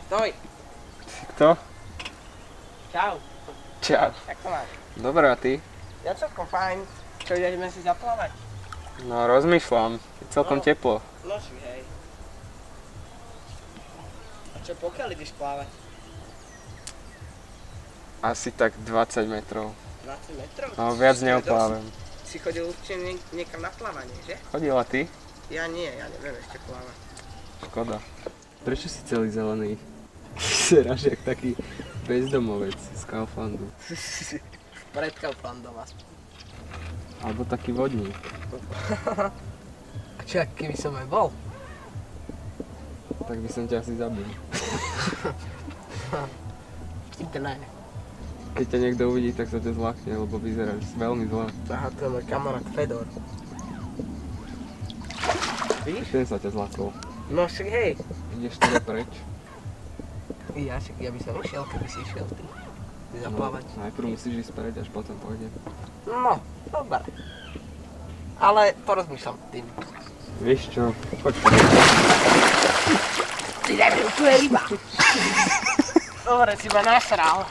Stoj. Kto? Čau. Čau. Jak to máš? Dobre, a ty? Ja celkom fajn. Čo, ideme si zaplávať? No, rozmýšľam. Je celkom teplo. No si, hej. A čo, pokiaľ ideš plávať? Asi tak 20 metrov. 20 metrov? No, viac To je neoplávam. dosť. Si chodil určite niekam na plávanie, že? Chodila ty? Ja nie, ja neviem ešte plávať. Škoda. Prečo si celý zelený? Seráš jak taký bezdomovec z Kauflandu. Pred Kauflandom aspoň. Alebo taký vodník. A čo, keby som aj bol? Tak by som ťa asi zabil. Ty ne. Keď ťa niekto uvidí, tak sa ťa zlakne, lebo vyzeráš veľmi zle. Aha, to je môj kamarát Fedor. Víš? Ten sa ťa zlakol. No však hej. Ideš teda preč. Ja by som išiel, keby si išiel ty. Zaplávať. No, najprv musíš ísť preč, až potom pôjde. No, dobre. Ale porozmýšľam tým. Vieš čo? Poď preč. Ty debil, tu je ryba. Dobre, si ma nasral.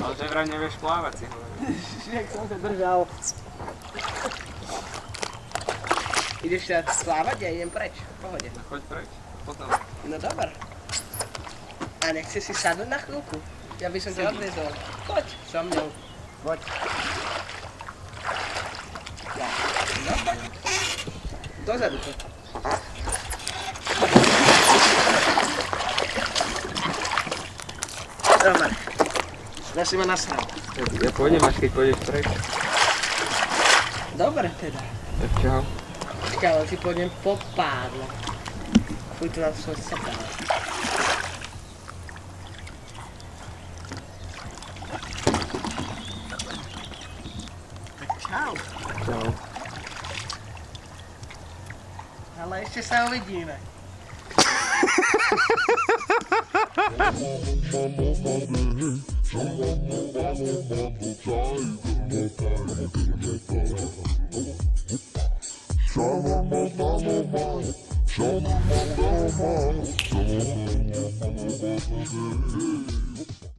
Ale že vraj nevieš plávať, si hovoril. Jak som sa držal. Ideš sa plávať? Ja idem preč. V pohode. No choď preč. Potom. No dober. A nechceš si sadnúť na chvíľku? Ja by som ťa odviezol. Poď so mnou. Poď. Ja. No poď. Dozadu poď. Dobre. Ja si ma nasral. Ja pôjdem, až keď pôjdeš preč. Dobre teda. Tak čau. Počkaj, ale si pôjdem po pádle. Fuj, tu nám som sakal. Tak čau. Čau. Ale ešte sa uvidíme.